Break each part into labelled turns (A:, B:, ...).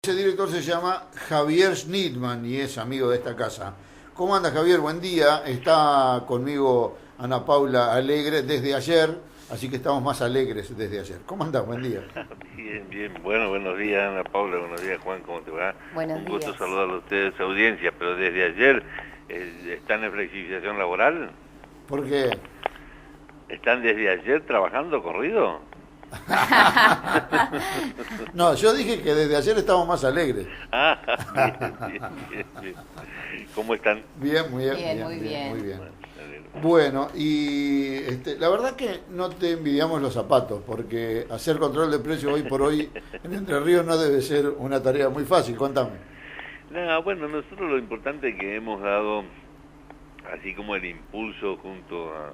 A: Ese director se llama Javier Schnittman y es amigo de esta casa. ¿Cómo anda, Javier? Buen día. Está conmigo Ana Paula Alegre desde ayer, así que estamos más alegres desde ayer. ¿Cómo andás? Buen día.
B: Bien, bien. Bueno, buenos días, Ana Paula. Buenos días, Juan. ¿Cómo te va?
C: Buenos
B: Un gusto
C: días.
B: saludarlo a ustedes, a audiencia. Pero desde ayer, ¿están en flexibilización laboral?
A: Porque
B: ¿Están desde ayer trabajando corrido?
A: no, yo dije que desde ayer estamos más alegres.
B: Ah, bien, bien, bien. ¿Cómo están?
A: Bien, muy bien,
C: Bien, muy bien.
A: muy bien.
B: Bueno, me alegro.
A: Bueno, y la verdad que no te envidiamos los zapatos, porque hacer control de precios hoy por hoy en Entre Ríos no debe ser una tarea muy fácil. Contame.
B: No, bueno, nosotros lo importante que hemos dado, así como el impulso junto a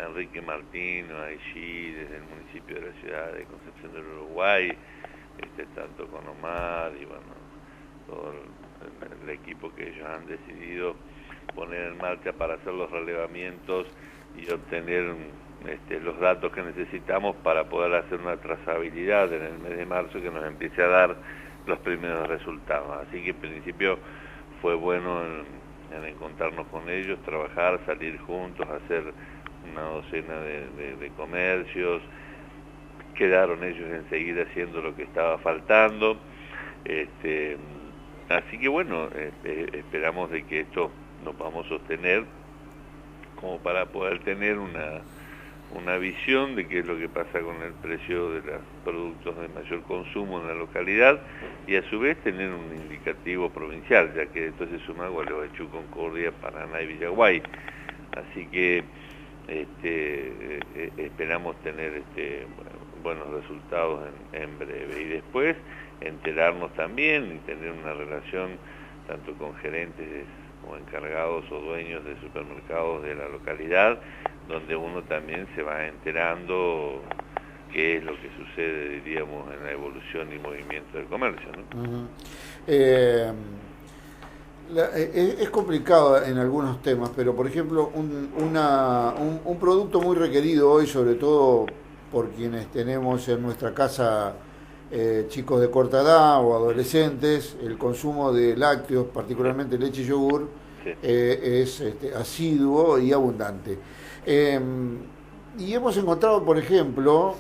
B: Enrique Martino, a Ixi, desde el municipio de la ciudad de Concepción del Uruguay, tanto con Omar y bueno, todo el equipo que ellos han decidido poner en marcha para hacer los relevamientos y obtener los datos que necesitamos para poder hacer una trazabilidad en el mes de marzo que nos empiece a dar los primeros resultados. Así que en principio fue bueno en encontrarnos con ellos, trabajar, salir juntos, hacer una docena de comercios. Quedaron ellos enseguida haciendo lo que estaba faltando. Así que bueno, esperamos de que esto nos vamos a sostener como para poder tener una visión de qué es lo que pasa con el precio de los productos de mayor consumo en la localidad y a su vez tener un indicativo provincial, ya que esto se suma a Gualeguaychú, Concordia, Paraná y Villaguay. Así que esperamos tener buenos resultados en breve. Y después enterarnos también y tener una relación tanto con gerentes como encargados o dueños de supermercados de la localidad, donde uno también se va enterando qué es lo que sucede, diríamos, en la evolución y movimiento del comercio, ¿no?
A: Uh-huh. Es complicado en algunos temas, pero por ejemplo, un producto muy requerido hoy, sobre todo por quienes tenemos en nuestra casa chicos de corta edad o adolescentes, el consumo de lácteos, particularmente leche y yogur,
B: Sí.
A: es asiduo y abundante. Y hemos encontrado, por ejemplo,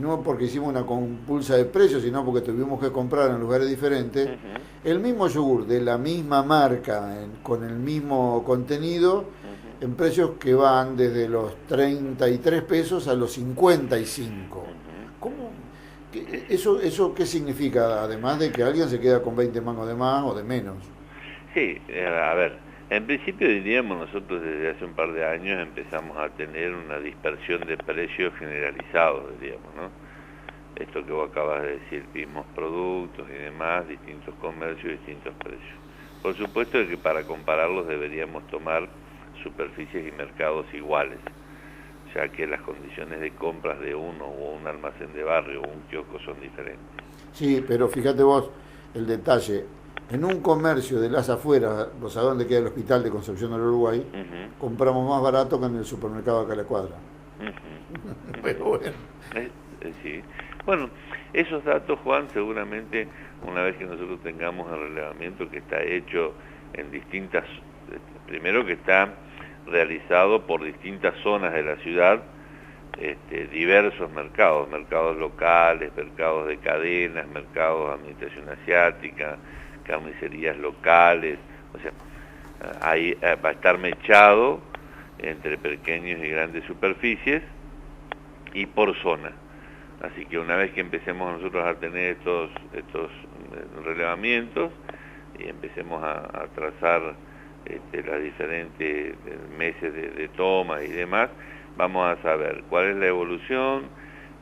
A: no porque hicimos una compulsa de precios, sino porque tuvimos que comprar en lugares diferentes,
B: Uh-huh.
A: el mismo yogur de la misma marca, con el mismo contenido,
B: Uh-huh.
A: en precios que van desde los 33 pesos a los 55.
B: Uh-huh.
A: ¿Cómo? ¿Eso qué significa? Además de que alguien se queda con 20 mangos de más o de menos.
B: Sí, a ver, en principio diríamos nosotros desde hace un par de años empezamos a tener una dispersión de precios generalizados, diríamos, ¿no? Esto que vos acabas de decir, mismos productos y demás, distintos comercios, distintos precios. Por supuesto que para compararlos deberíamos tomar superficies y mercados iguales, ya que las condiciones de compras de uno o un almacén de barrio o un kiosco son diferentes.
A: Sí, pero fíjate vos el detalle. En un comercio de las afueras, ¿vos sabés dónde queda el hospital de Concepción del Uruguay?
B: Uh-huh.
A: Compramos más barato que en el supermercado acá a la cuadra.
B: Uh-huh.
A: Pero bueno.
B: Sí. Bueno, esos datos, Juan, seguramente una vez que nosotros tengamos el relevamiento que está hecho en distintas, primero que está realizado por distintas zonas de la ciudad, diversos mercados locales, mercados de cadenas, mercados de administración asiática, carnicerías locales, o sea, ahí va a estar mechado entre pequeños y grandes superficies y por zona. Así que una vez que empecemos nosotros a tener estos relevamientos y empecemos a trazar las diferentes meses de toma y demás, vamos a saber cuál es la evolución,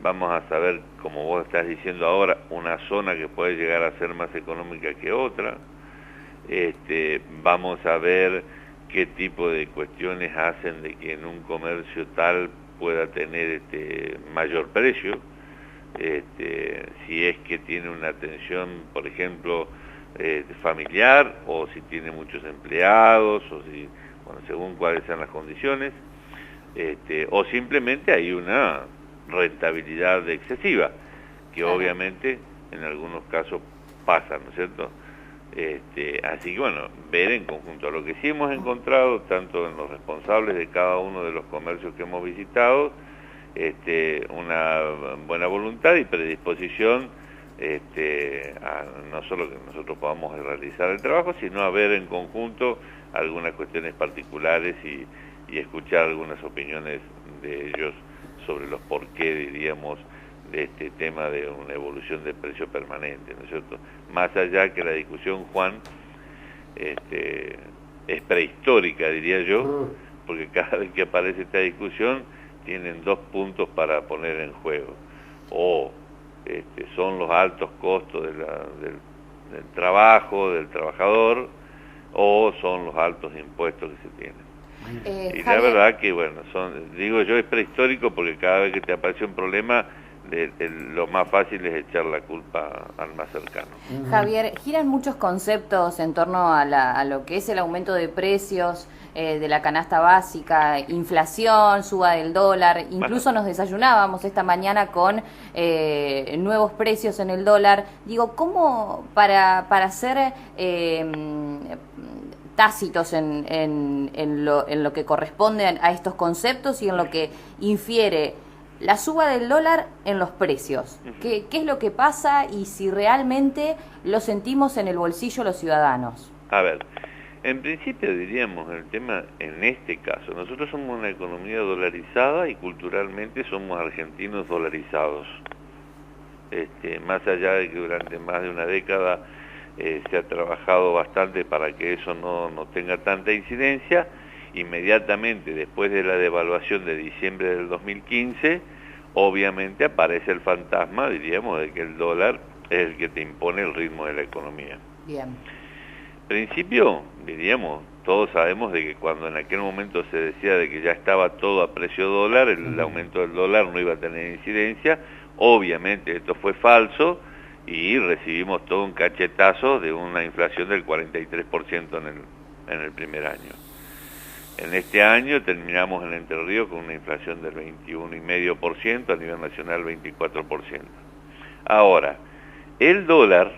B: vamos a saber, como vos estás diciendo ahora, una zona que puede llegar a ser más económica que otra, vamos a ver qué tipo de cuestiones hacen de que en un comercio tal pueda tener mayor precio, si es que tiene una atención, por ejemplo, familiar, o si tiene muchos empleados, o si, bueno, según cuáles sean las condiciones, o simplemente hay una rentabilidad excesiva, que
C: Claro.
B: obviamente en algunos casos pasa, ¿no es cierto? Así que bueno, ver en conjunto. Lo que sí hemos encontrado, tanto en los responsables de cada uno de los comercios que hemos visitado, una buena voluntad y predisposición no solo que nosotros podamos realizar el trabajo, sino a ver en conjunto algunas cuestiones particulares y escuchar algunas opiniones de ellos sobre los por qué, diríamos, de este tema de una evolución de precio permanente, ¿no es cierto? Más allá que la discusión, Juan, es prehistórica, diría yo, porque cada vez que aparece esta discusión tienen dos puntos para poner en juego. O son los altos costos del trabajo, del trabajador, o son los altos impuestos que se tienen. Y la verdad que, bueno, digo yo, es prehistórico porque cada vez que te aparece un problema, lo más fácil es echar la culpa al más cercano.
C: Javier, giran muchos conceptos en torno a lo que es el aumento de precios de la canasta básica, inflación, suba del dólar, incluso nos desayunábamos esta mañana con nuevos precios en el dólar. Digo, ¿cómo para ser tácitos en lo que corresponde a estos conceptos y en lo que infiere la suba del dólar en los precios? ¿Qué es lo que pasa y si realmente lo sentimos en el bolsillo los ciudadanos?
B: A ver, en principio diríamos el tema en este caso, nosotros somos una economía dolarizada y culturalmente somos argentinos dolarizados. Más allá de que durante más de una década se ha trabajado bastante para que eso no tenga tanta incidencia, inmediatamente después de la devaluación de diciembre del 2015, obviamente aparece el fantasma, diríamos, de que el dólar es el que te impone el ritmo de la economía.
C: Bien.
B: En principio, diríamos, todos sabemos de que cuando en aquel momento se decía de que ya estaba todo a precio dólar, el aumento del dólar no iba a tener incidencia. Obviamente esto fue falso y recibimos todo un cachetazo de una inflación del 43% en el primer año. En este año terminamos en Entre Ríos con una inflación del 21,5%, a nivel nacional 24%. Ahora, el dólar,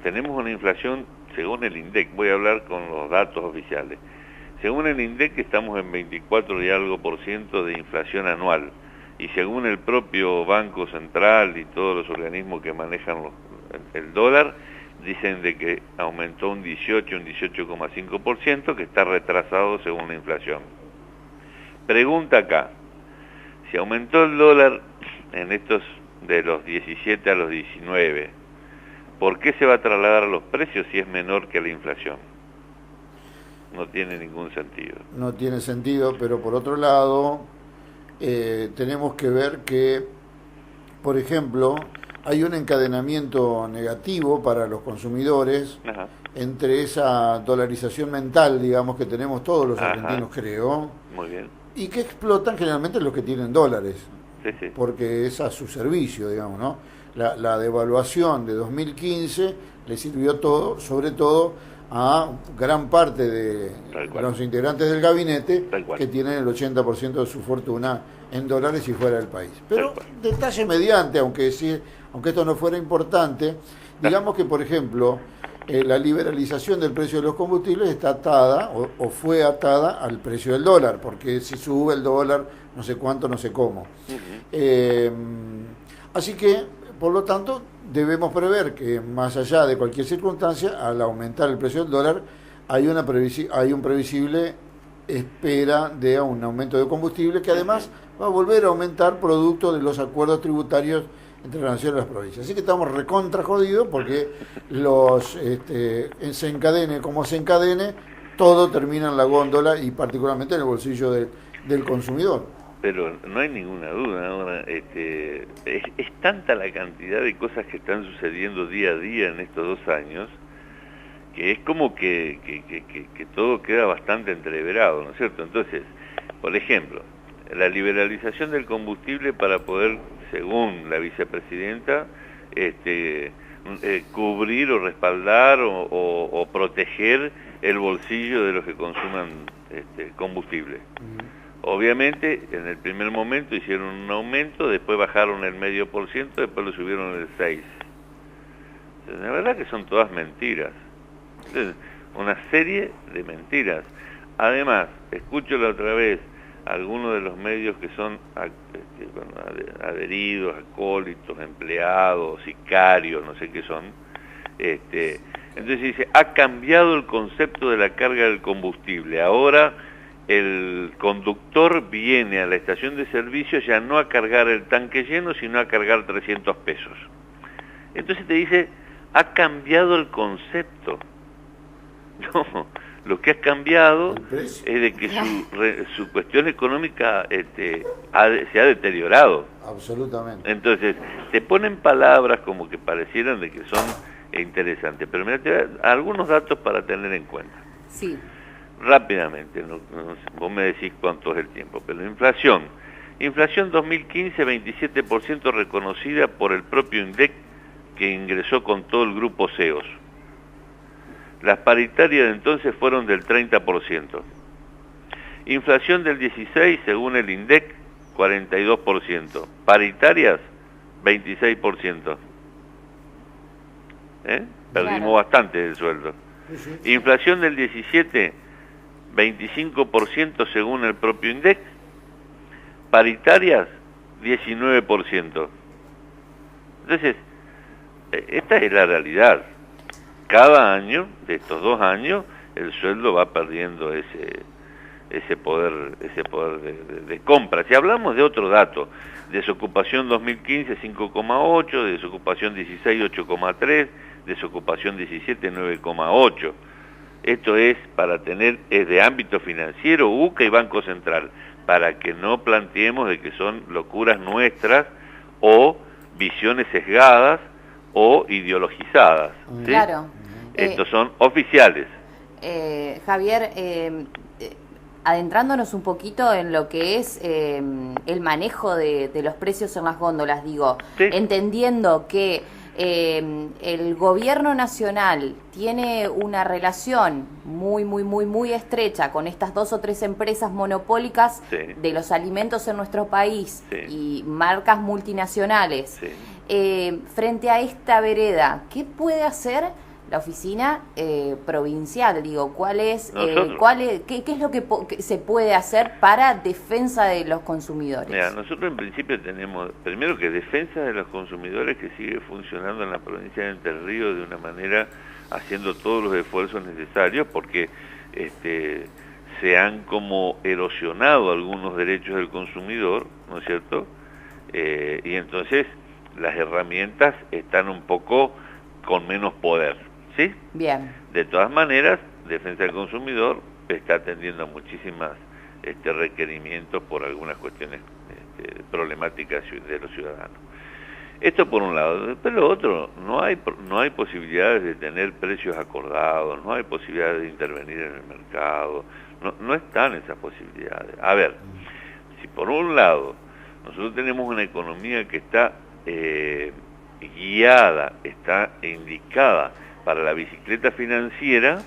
B: tenemos una inflación, según el INDEC, voy a hablar con los datos oficiales, según el INDEC estamos en 24 y algo % de inflación anual, y según el propio Banco Central y todos los organismos que manejan el dólar, dicen de que aumentó un 18,5%, que está retrasado según la inflación. Pregunta acá, si aumentó el dólar en estos de los 17 a los 19, ¿por qué se va a trasladar a los precios si es menor que la inflación? No tiene ningún sentido.
A: No tiene sentido, pero por otro lado, tenemos que ver que, por ejemplo, hay un encadenamiento negativo para los consumidores.
B: Ajá.
A: Entre esa dolarización mental, digamos, que tenemos todos los
B: Ajá.
A: argentinos, creo,
B: Muy bien.
A: y que explotan generalmente los que tienen dólares,
B: Sí, sí.
A: porque es a su servicio, digamos, ¿no? La devaluación de 2015 le sirvió todo, sobre todo a gran parte de los integrantes del gabinete que tienen el 80% de su fortuna en dólares y fuera del país. Pero detalle mediante, aunque esto no fuera importante, digamos que, por ejemplo, la liberalización del precio de los combustibles está atada o fue atada al precio del dólar, porque si sube el dólar, no sé cuánto, no sé cómo. Así que, por lo tanto, debemos prever que más allá de cualquier circunstancia, al aumentar el precio del dólar, hay un previsible espera de un aumento de combustible que además va a volver a aumentar producto de los acuerdos tributarios entre la nación y las provincias. Así que estamos recontra jodidos porque se encadene como se encadene, todo termina en la góndola y particularmente en el bolsillo del consumidor.
B: Pero no hay ninguna duda ahora, es tanta la cantidad de cosas que están sucediendo día a día en estos 2 años, que es como que todo queda bastante entreverado, ¿no es cierto? Entonces, por ejemplo, la liberalización del combustible para poder, según la vicepresidenta, cubrir o respaldar o proteger el bolsillo de los que consuman combustible. Obviamente, en el primer momento hicieron un aumento, después bajaron el 0,5%, después lo subieron el 6%. La verdad que son todas mentiras. Entonces, una serie de mentiras. Además, escucho la otra vez algunos de los medios que son adheridos, acólitos, empleados, sicarios, no sé qué son. Entonces dice, ha cambiado el concepto de la carga del combustible. Ahora el conductor viene a la estación de servicio ya no a cargar el tanque lleno, sino a cargar 300 pesos. Entonces te dice, ha cambiado el concepto. No, lo que ha cambiado es de que su cuestión económica se ha deteriorado.
A: Absolutamente.
B: Entonces, te ponen palabras como que parecieran de que son interesantes, pero mira, te voy a dar algunos datos para tener en cuenta.
C: Sí.
B: Rápidamente, vos me decís cuánto es el tiempo, pero inflación 2015, 27% reconocida por el propio INDEC, que ingresó con todo el grupo CEOS. Las paritarias de entonces fueron del 30%. Inflación del 16, según el INDEC, 42%. Paritarias, 26%. Perdimos
C: Claro.
B: bastante del sueldo.
A: Sí.
B: Inflación del 17, 25% según el propio INDEC. Paritarias, 19%. Entonces, esta es la realidad. Cada año, de estos 2 años, el sueldo va perdiendo ese poder de compra. Si hablamos de otro dato, desocupación 2015 5,8, desocupación 16 8,3, desocupación 17 9,8. Esto es para tener, es de ámbito financiero, UCA y Banco Central, para que no planteemos de que son locuras nuestras o visiones sesgadas o ideologizadas, ¿sí?
C: Claro.
B: Estos son oficiales.
C: Javier, adentrándonos un poquito en lo que es el manejo de los precios en las góndolas, digo,
B: Sí.
C: entendiendo que el gobierno nacional tiene una relación muy estrecha con estas 2 o 3 empresas monopólicas
B: Sí.
C: de los alimentos en nuestro país
B: Sí.
C: y marcas multinacionales.
B: Sí.
C: Frente a esta vereda, ¿qué puede hacer la oficina provincial? Digo, ¿qué es lo que se puede hacer para defensa de los consumidores?
B: Mira, nosotros en principio tenemos, primero que defensa de los consumidores, que sigue funcionando en la provincia de Entre Ríos de una manera, haciendo todos los esfuerzos necesarios, porque se han como erosionado algunos derechos del consumidor, ¿no es cierto? Y entonces las herramientas están un poco con menos poder, ¿sí?
C: Bien.
B: De todas maneras, Defensa del Consumidor está atendiendo a muchísimas requerimientos por algunas cuestiones problemáticas de los ciudadanos. Esto por un lado. Pero lo otro, no hay posibilidades de tener precios acordados, no hay posibilidades de intervenir en el mercado, no están esas posibilidades. A ver, si por un lado nosotros tenemos una economía que está guiada, está indicada para la bicicleta financiera,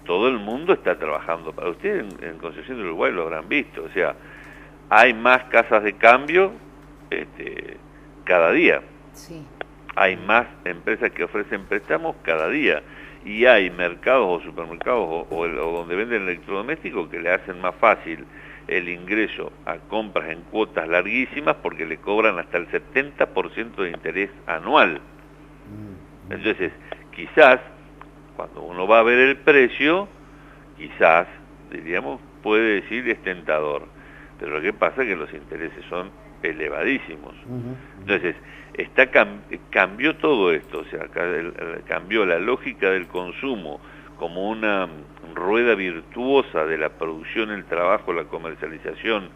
B: todo el mundo está trabajando para ustedes. En Concepción del Uruguay lo habrán visto, o sea, hay más casas de cambio cada día,
C: Sí.
B: hay más empresas que ofrecen préstamos cada día, y hay mercados o supermercados o donde venden electrodomésticos que le hacen más fácil el ingreso a compras en cuotas larguísimas porque le cobran hasta el 70% de interés anual. Entonces, quizás, cuando uno va a ver el precio, quizás, diríamos, puede decir es tentador, pero lo que pasa es que los intereses son elevadísimos. Entonces, cambió todo esto, o sea, cambió la lógica del consumo como una rueda virtuosa de la producción, el trabajo, la comercialización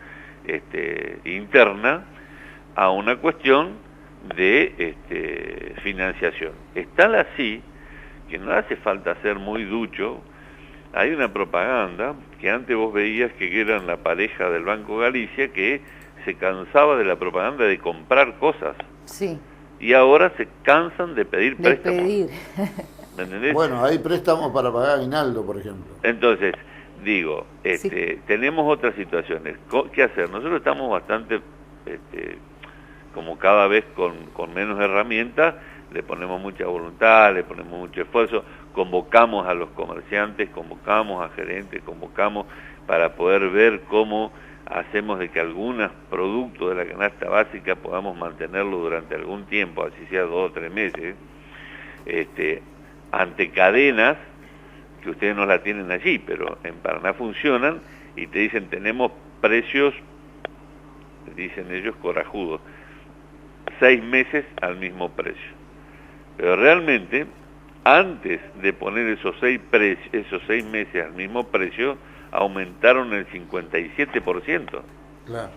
B: interna, a una cuestión de financiación. Es tal así que no hace falta ser muy ducho. Hay una propaganda que antes vos veías que eran la pareja del Banco Galicia, que se cansaba de la propaganda de comprar cosas.
C: Sí.
B: Y ahora se cansan de pedir préstamos. ¿Me entendés?
A: Bueno, hay préstamos para pagar aguinaldo, por ejemplo.
B: Entonces, digo,
C: Sí.
B: tenemos otras situaciones. ¿Qué hacer? Nosotros estamos bastante, como cada vez con menos herramientas. le ponemos mucha voluntad, le ponemos mucho esfuerzo, convocamos a los comerciantes, convocamos a gerentes, convocamos para poder ver cómo hacemos de que algunos productos de la canasta básica podamos mantenerlo durante algún tiempo, así sea 2 o 3 meses, ante cadenas que ustedes no la tienen allí, pero en Paraná funcionan y te dicen tenemos precios, dicen ellos, corajudos, 6 meses al mismo precio. Pero realmente, antes de poner esos 6 meses al mismo precio, aumentaron el 57%.
A: Claro.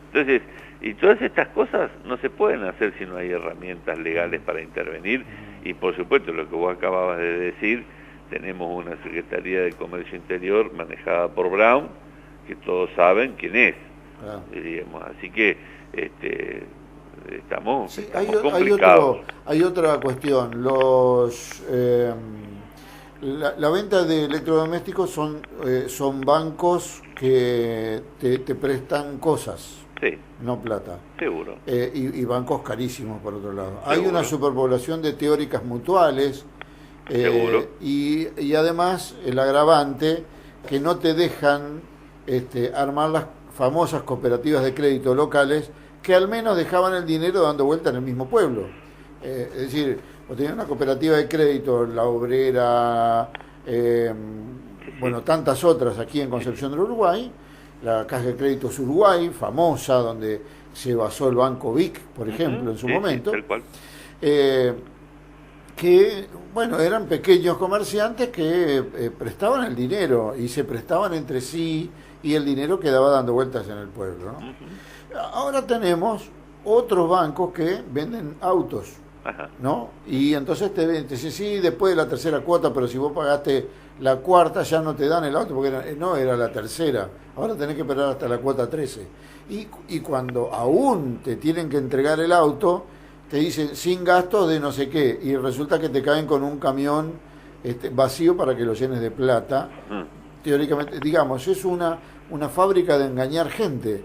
B: Entonces, y todas estas cosas no se pueden hacer si no hay herramientas legales para intervenir, y por supuesto, lo que vos acababas de decir, tenemos una Secretaría de Comercio Interior manejada por Brown, que todos saben quién es, diríamos. Así que estamos complicados.
A: Hay otra cuestión. La venta de electrodomésticos son bancos que te prestan cosas,
B: sí,
A: no plata.
B: Seguro.
A: Y bancos carísimos, por otro lado.
B: Seguro.
A: Hay una superpoblación de teóricas mutuales.
B: Seguro.
A: Y además el agravante que no te dejan armar las famosas cooperativas de crédito locales que al menos dejaban el dinero dando vuelta en el mismo pueblo. Es decir, vos tenías una cooperativa de crédito, La Obrera, bueno, tantas otras aquí en Concepción del Uruguay, la Caja de Créditos Uruguay, famosa, donde se basó el Banco Vic, por ejemplo, en su momento.
B: Tal cual.
A: Que, bueno, eran pequeños comerciantes que prestaban el dinero y se prestaban entre sí y el dinero quedaba dando vueltas en el pueblo, ¿no? Ahora tenemos otros bancos que venden autos, ¿no? Y entonces te dicen, sí, después de la tercera cuota, pero si vos pagaste la cuarta ya no te dan el auto, porque no era la tercera, ahora tenés que esperar hasta la cuota 13. Y cuando aún te tienen que entregar el auto, te dicen sin gastos de no sé qué, y resulta que te caen con un camión vacío para que lo llenes de plata. Teóricamente, digamos, es una fábrica de engañar gente.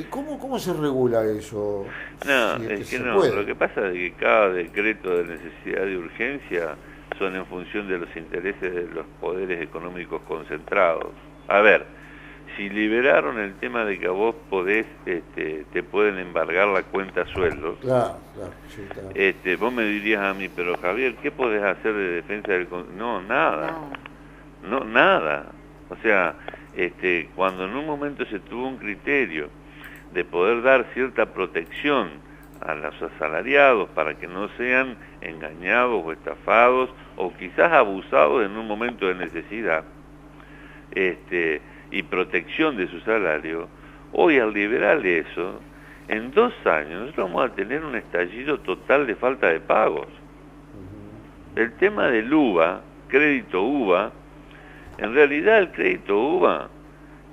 A: ¿Cómo se regula eso?
B: No,
A: si
B: es que
A: se
B: no.
A: puede?
B: Lo que pasa es que cada decreto de necesidad de urgencia son en función de los intereses de los poderes económicos concentrados. A ver, si liberaron el tema de que a vos podés, te pueden embargar la cuenta sueldos,
A: Claro, sí, claro.
B: Vos me dirías a mí, pero Javier, ¿qué podés hacer de defensa del... No, nada. No, nada. O sea, cuando en un momento se tuvo un criterio de poder dar cierta protección a los asalariados para que no sean engañados o estafados o quizás abusados en un momento de necesidad, y protección de su salario, hoy al liberar eso, en 2 años nosotros vamos a tener un estallido total de falta de pagos. El tema del UVA, crédito UVA, en realidad el crédito UVA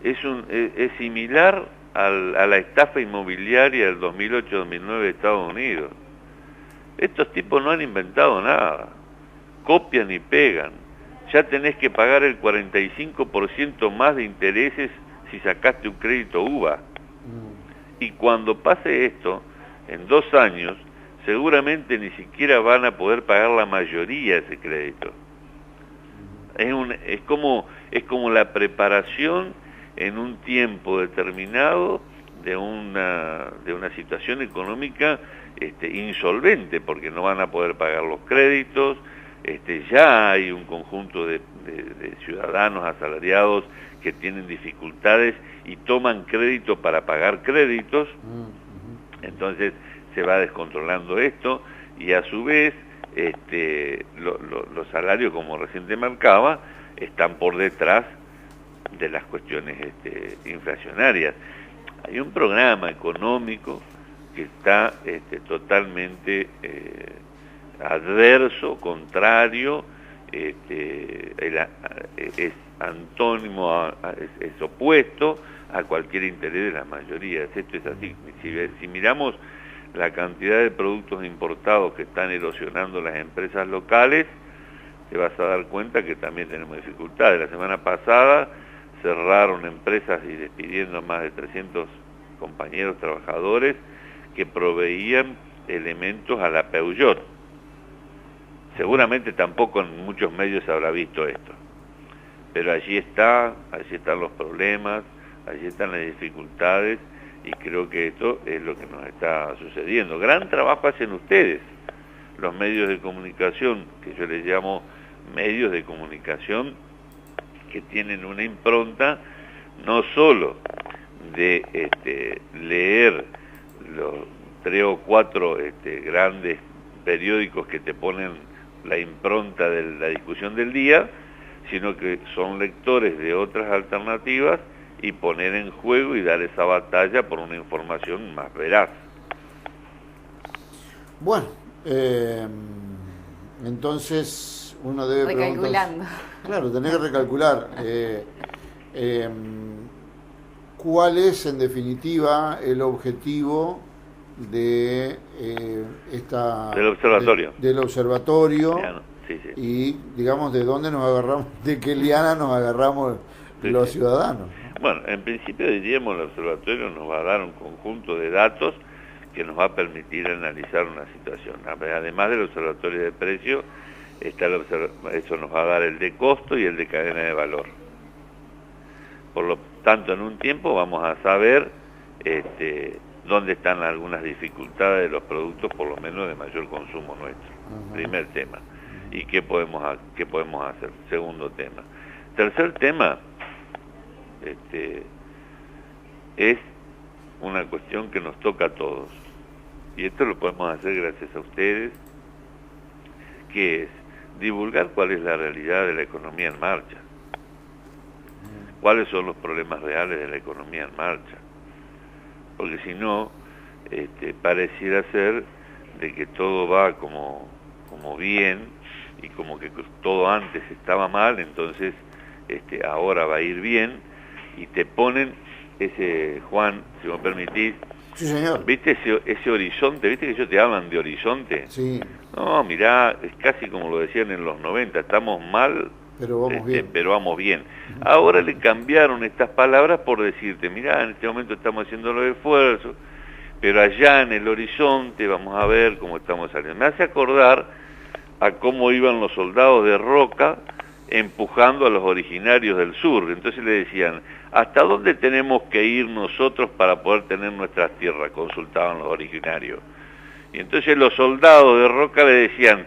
B: es similar a la estafa inmobiliaria del 2008-2009 de Estados Unidos. Estos tipos no han inventado nada, copian y pegan. Ya tenés que pagar el 45% más de intereses si sacaste un crédito UVA. Y cuando pase esto, en 2 años, seguramente ni siquiera van a poder pagar la mayoría de ese crédito. Es como la preparación en un tiempo determinado de una situación económica insolvente, porque no van a poder pagar los créditos. Ya hay un conjunto de ciudadanos asalariados que tienen dificultades y toman crédito para pagar créditos. Entonces se va descontrolando esto y a su vez los salarios, como recién te marcaba, están por detrás de las cuestiones inflacionarias. Hay un programa económico que está totalmente adverso, contrario, es antónimo, es opuesto a cualquier interés de las mayorías. Esto es así. Si miramos la cantidad de productos importados que están erosionando las empresas locales, te vas a dar cuenta que también tenemos dificultades. La semana pasada cerraron empresas y despidiendo a más de 300 compañeros trabajadores que proveían elementos a la Peugeot. Seguramente tampoco en muchos medios se habrá visto esto, pero allí están los problemas, allí están las dificultades, y creo que esto es lo que nos está sucediendo. Gran trabajo hacen ustedes, los medios de comunicación, que yo les llamo medios de comunicación, que tienen una impronta no solo de leer los 3 o 4 grandes periódicos que te ponen la impronta de la discusión del día, sino que son lectores de otras alternativas y poner en juego y dar esa batalla por una información más veraz.
A: Bueno, entonces uno debe
C: recalculando.
A: Claro, tenés que recalcular cuál es en definitiva el objetivo de
B: del observatorio.
A: Del observatorio.
B: Sí, sí.
A: Y digamos de dónde nos agarramos, de qué liana nos agarramos los ciudadanos.
B: Bueno, en principio diríamos el observatorio nos va a dar un conjunto de datos que nos va a permitir analizar una situación. Además del observatorio de precios, eso nos va a dar el de costo y el de cadena de valor. Por lo tanto, en un tiempo vamos a saber dónde están algunas dificultades de los productos, por lo menos de mayor consumo nuestro. Primer tema. ¿Y qué podemos hacer? Segundo tema. Tercer tema, es una cuestión que nos toca a todos. Y esto lo podemos hacer gracias a ustedes, que es divulgar cuál es la realidad de la economía en marcha. ¿Cuáles son los problemas reales de la economía en marcha? Porque si no, pareciera ser de que todo va como bien, y como que todo antes estaba mal, entonces ahora va a ir bien, y te ponen ese, Juan, si me permitís,
A: sí, señor.
B: ¿Viste ese horizonte? ¿Viste que ellos te hablan de horizonte?
A: Sí.
B: No, mirá, es casi como lo decían en los 90, estamos mal,
A: pero vamos bien.
B: Pero vamos bien. Ahora le cambiaron estas palabras por decirte, mirá, en este momento estamos haciendo los esfuerzos, pero allá en el horizonte vamos a ver cómo estamos saliendo. Me hace acordar a cómo iban los soldados de Roca empujando a los originarios del sur. Entonces le decían, ¿hasta dónde tenemos que ir nosotros para poder tener nuestras tierras? Consultaban los originarios. Y entonces los soldados de Roca le decían,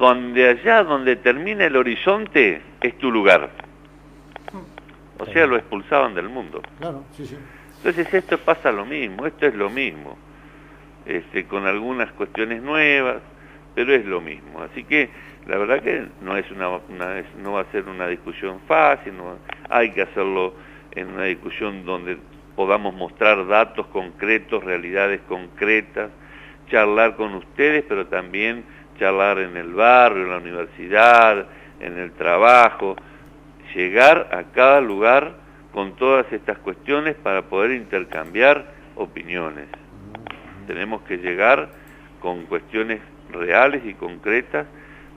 B: allá donde termina el horizonte es tu lugar. O sea, lo expulsaban del mundo.
A: Claro, sí, sí.
B: Entonces esto pasa lo mismo, esto es lo mismo, con algunas cuestiones nuevas, pero es lo mismo. Así que la verdad que no es no va a ser una discusión fácil, hay que hacerlo en una discusión donde podamos mostrar datos concretos, realidades concretas, charlar con ustedes, pero también charlar en el barrio, en la universidad, en el trabajo, llegar a cada lugar con todas estas cuestiones para poder intercambiar opiniones. Tenemos que llegar con cuestiones reales y concretas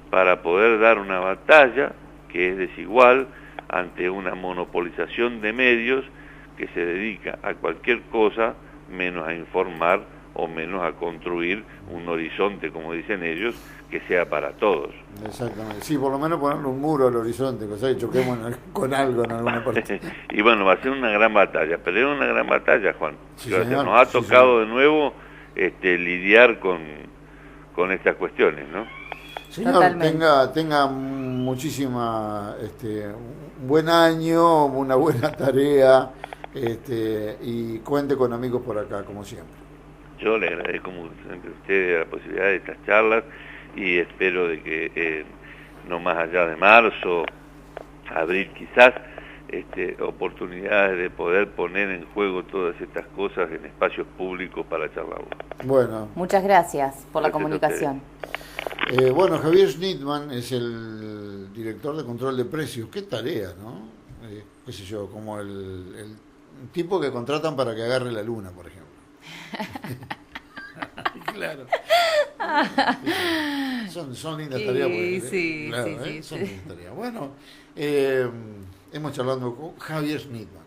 B: para poder dar una batalla que es desigual ante una monopolización de medios que se dedica a cualquier cosa menos a informar o menos a construir un horizonte, como dicen ellos, que sea para todos.
A: Exactamente. Sí, por lo menos ponerle un muro al horizonte, cosa que choquemos con algo en alguna parte.
B: Y bueno, va a ser una gran batalla, pero es una gran batalla, Juan.
A: Sí, señor,
B: nos ha tocado de nuevo lidiar con estas cuestiones, ¿no?
A: Señor, tenga muchísima, un buen año, una buena tarea, y cuente con amigos por acá, como siempre.
B: Yo le agradezco mucho a ustedes la posibilidad de estas charlas y espero de que no más allá de marzo, abril quizás, oportunidades de poder poner en juego todas estas cosas en espacios públicos para charlarlo.
A: Bueno.
C: Muchas gracias por la comunicación.
A: Bueno, Javier Schnittmann es el director de control de precios. Qué tarea, ¿no? Qué sé yo, como el tipo que contratan para que agarre la luna, por ejemplo. Claro. Son lindas tareas.
C: Sí,
A: claro,
C: sí,
A: son lindas tareas. Bueno, hemos charlado con Javier Schnittmann.